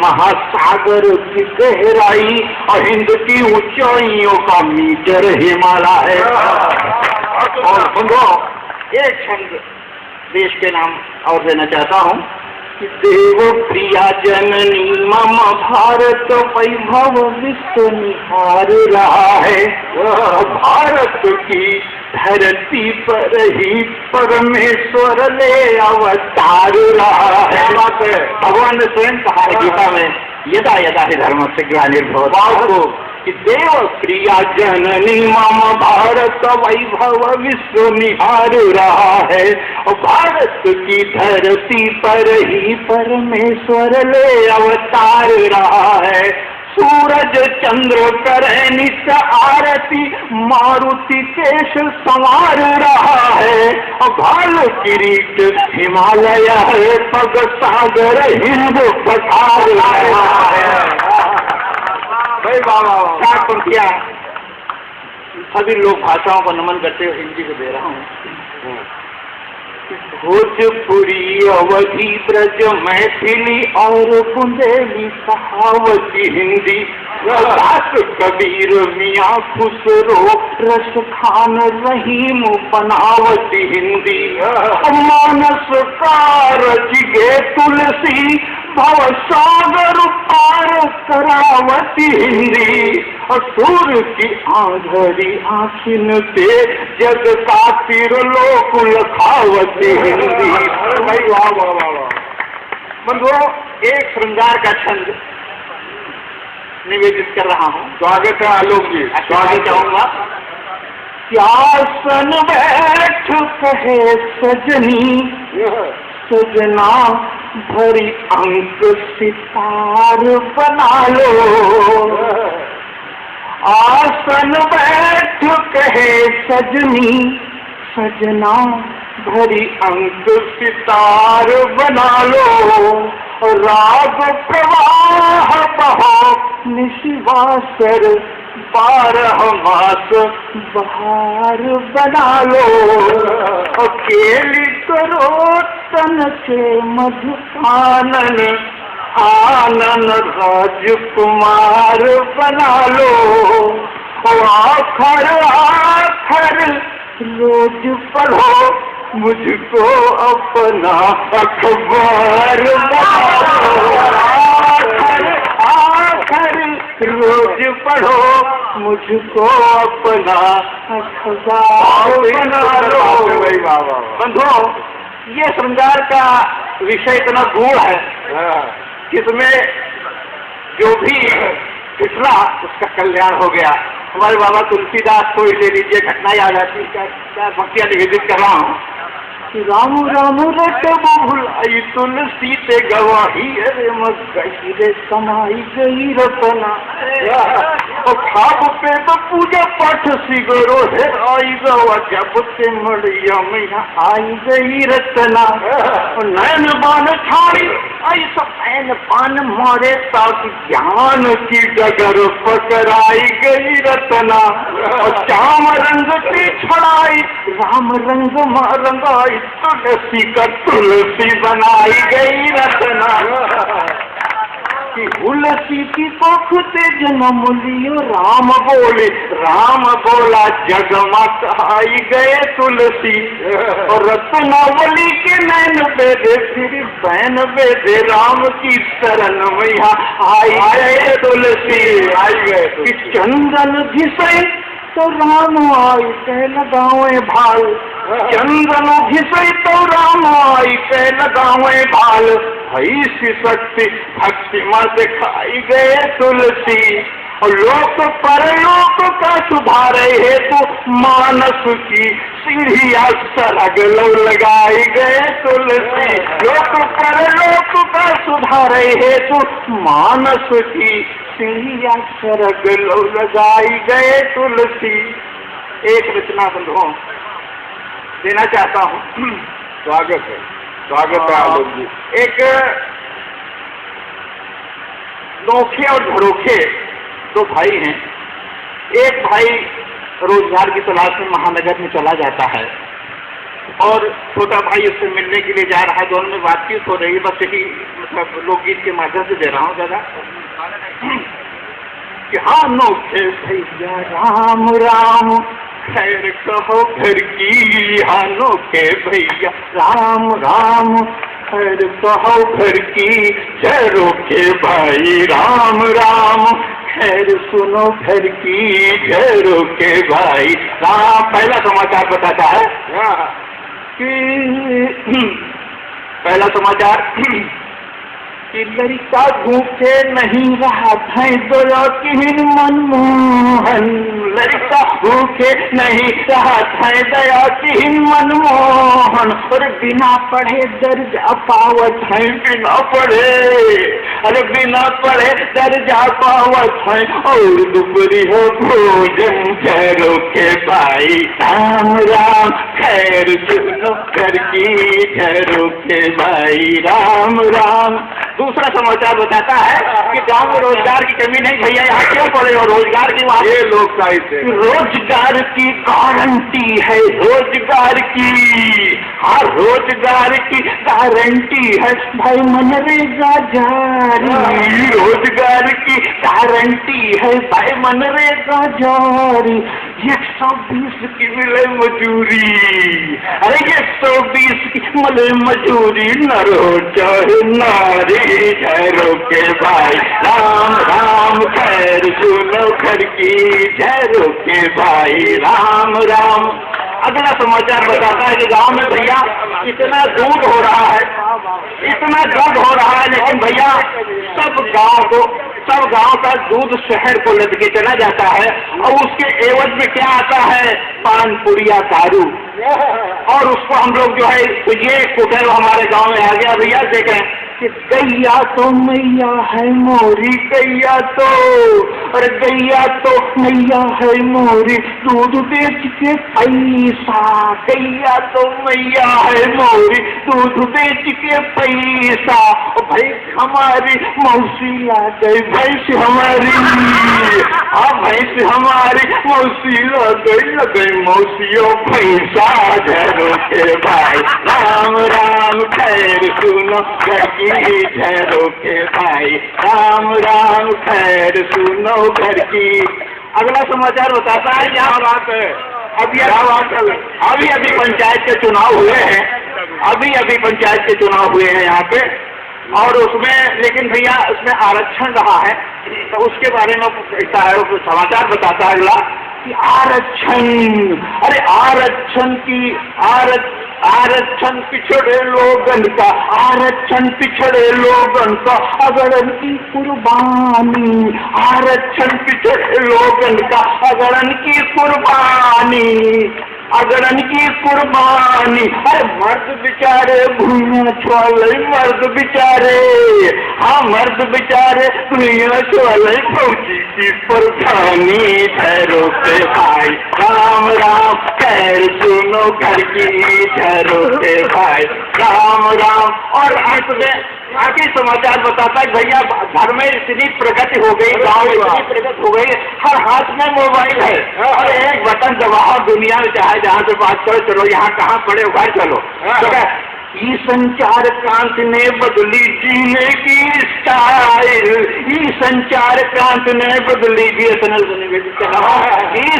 महासागर की गहराई और हिंद की ऊंचाइयों का मीटर हिमालय है। और सुनो, एक छंद देश के नाम और देना चाहता हूँ कि देव प्रिया जननी मम भारत वैभव विश्व निहार रहा है। भारत की धरती पर ही परमेश्वर ले अवतार रहा है। भगवान ने स्वयं कहा है गीता में, यदा यदा हि धर्मस्य ग्लानिर्भवति कि देव प्रिया जननी मम भारत वैभव विश्व निहार रहा है। और भारत की धरती पर ही परमेश्वर ले अवतार रहा है। सूरज चंद्र करे नित्य आरती, मारुति केश संवार रहा है। और भाल किरीट हिमालय है, पग सागर हिंद पठार रहा है। भाई बाबा चार पंक्तियां सभी लोग भाषाओं को नमन करते हुए हिंदी को दे रहा हूँ। भोजपुरी, अवधी, ब्रज, मैथिली और बुंदेली सहावती हिंदी, दास कबीर, मियाँ खुसरो, रस खान, रहीम, बनावती हिंदी, मानस कार जिगे तुलसी, भव सागर पार करावती हिंदी। और सूर्य की आंधरी आखिन से जग का तिरलोक लखावती हिंदी। भाई वाह वाह वाह वाह। बंधुओं, एक श्रृंगार का छंद निवेदित कर रहा हूँ। स्वागत है आलोक जी, स्वागत चाहूंगा। प्यासन बैठ कहे सजनी, सजना भरी अंक सितार बना लो। आसन बैठ कहे सजनी, सजना भरी अंक सितार बना लो। राग प्रवाह बहो निशिवासर, 12 मास बहार बना लो। अकेली करो तन से मधुपानन, आनन राजकुमार बना लो। आखर आखर रोज पढ़ो, मुझको अपना अखबार बना लो। आखर आखर रोज पढ़ो, मुझको अपना अखबार बना लो। बंधुओं, ये श्रृंगार का विषय इतना गूढ़ है कि इसमें जो भी पिछला उसका कल्याण हो गया। हमारे बाबा तुलसीदास को ले लीजिए, घटना याद आती है, क्या भक्तियां निवेदित कर रहा हूँ। राम राम रट भुलाई तुलसी ते गवाही, अरे मत गई रे समाई गई रतना। खाब पे पूजा पाठ सिगरो है आई गवा, जब से मड़िया मैया आई गई रतना। नैन बान छाड़ी आई सब नैन बान मारे, ताकि ज्ञान की डगर पकड़ाई गई रतना। श्याम रंग की छड़ाई राम रंग मा रंगाई, तुलसी का तुलसी बनाई गई रतना। तुलसी की कोख से जन्म लियो राम बोले, राम बोला जगमग आई गए तुलसी। और रत्नावली के नैन बेदे, फिर बैन बेदे राम की शरण मैया आई गए तुलसी। आई गए चंदन घिसे तो राम आई कह लगावे भाल, चंदन घिसे तो राम आई कह लगावे भाल। भई सी शक्ति भक्ति में दिखाई गए तुलसी। और लोक परलोक का सुधारे हेतु मानस की सीढ़िया सरग लगाई गए तुलसी। लोक परलोक का सुधारे हेतु मानस की सीढ़िया सरग लगाई गए तुलसी। एक रचना बंधुओं देना चाहता हूँ। स्वागत है, स्वागत है आलोक जी। एक नोखे और झरोखे दो भाई हैं। एक भाई रोजगार की तलाश में महानगर में चला जाता है, और छोटा भाई उससे मिलने के लिए जा रहा है, दोनों में बातचीत हो रही है, बस यही मतलब लोकगीत के माध्यम से दे रहा हूँ दादा कि हानो के भैया राम राम खैर कहो घर की, हानो के भैया राम राम खैर कहो घर की, जरो के भाई राम राम खैर सुनो घर की, जरो के भाई राम। पहला समाचार बताता है कि पहला समाचार कि लड़का भूखे नहीं रहा था दयाकीन मनमोहन, लड़का भूखे नहीं रहा था दयाकीन मनमोहन, और बिना पढ़े दर्जा पावत है, बिना पढ़े अरे बिना पढ़े दर्जा पावत है, और दुपहरी हो भोजन खैरों के भाई राम राम खैर सुनो घर की, खैरों के भाई राम राम। दूसरा समाचार बताता है कि गांव में रोजगार की कमी नहीं भैया, यहाँ क्यों पड़े हो रोजगार की वहाँ, ये लोग साहित्य रोजगार की गारंटी है, रोजगार की, हाँ रोजगार की गारंटी है भाई मनरेगा जारी, रोजगार की गारंटी है भाई मनरेगा जारी, 120 की मिले मजूरी, अरे 120 की मिले मजूरी, नर हो चाहे नारी खैरों के भाई राम राम खैर सुनो घर की, खैरों के भाई राम राम। अगला समाचार बताता है कि गांव में भैया इतना दूध हो रहा है, इतना दूध हो रहा है, लेकिन भैया सब गांव का दूध शहर को लद के चला जाता है, और उसके एवज में क्या आता है, पान पुड़िया दारू, और उसको हम लोग जो है ये कुटल हमारे गांव में आ गया भैया, देखें कि गैया तो मैया है मोरी, गैया तो और गैया तो मैया है मोरी, दूध बेच के पैसा, गैया तो मैया है मोरी, दूध बेच के पैसा, भाई हमारी मौसी ला गई भैंस हमारी, हाँ भैंस हमारी मौसी ला गई मौसियों भैंसा, झरो के भाई राम राम खैर सुनो घर की, झरो के भाई राम राम खैर सुनो घर की। अगला समाचार बताता है यहाँ बात है अभी पंचायत के चुनाव हुए हैं, अभी पंचायत के चुनाव हुए हैं यहाँ पे, और उसमें लेकिन भैया उसमें आरक्षण रहा है, तो उसके बारे में समाचार बताता है अगला कि आरक्षण, अरे आरक्षण पिछड़े लोगन का, आरक्षण पिछड़े लोगन का अगड़न की कुर्बानी, आरक्षण पिछड़े लोगन का अगड़न की कुर्बानी, अगड़न की कुर्बानी, अरे मर्द बेचारे भूया छोले, मर्द बेचारे, हाँ मर्द बेचारे भूया छोले, फौजी की प्रधानी ठहरो के भाई राम राम खैर सुनो घर की, ठहरो के भाई राम राम। और अंत में आगे समाचार बताता है भैया घर में इतनी प्रगति हो गई, गांव में इतनी प्रगति हो गई, हर हाथ में मोबाइल है, और एक बटन दबाओ दुनिया में चाहे जहाँ से बात करो, चलो यहाँ कहाँ पड़े हो भाई चलो। ई संचार क्रांति ने बदली जीने की स्टाइल, ई संचार क्रांति ने बदली, ई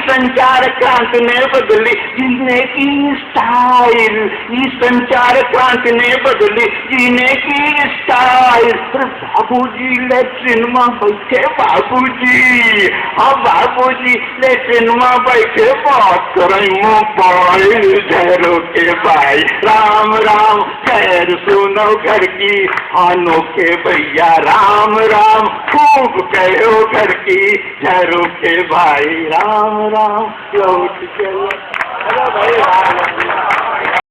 संचार क्रांति ने बदली जीने की स्टाइल, ई संचार क्रांति ने बदली जीने की स्टाइल। बाबूजी लेट्रिन में बैठे, बाबूजी, हाँ बाबूजी लेट्रिन में बैठे बात करें मोबाइल, झरो के भाई राम राम खैर सुनो घर की, आनो के भैया राम राम खूब कहो घर की, झरो के भाई राम राम लौट चलो।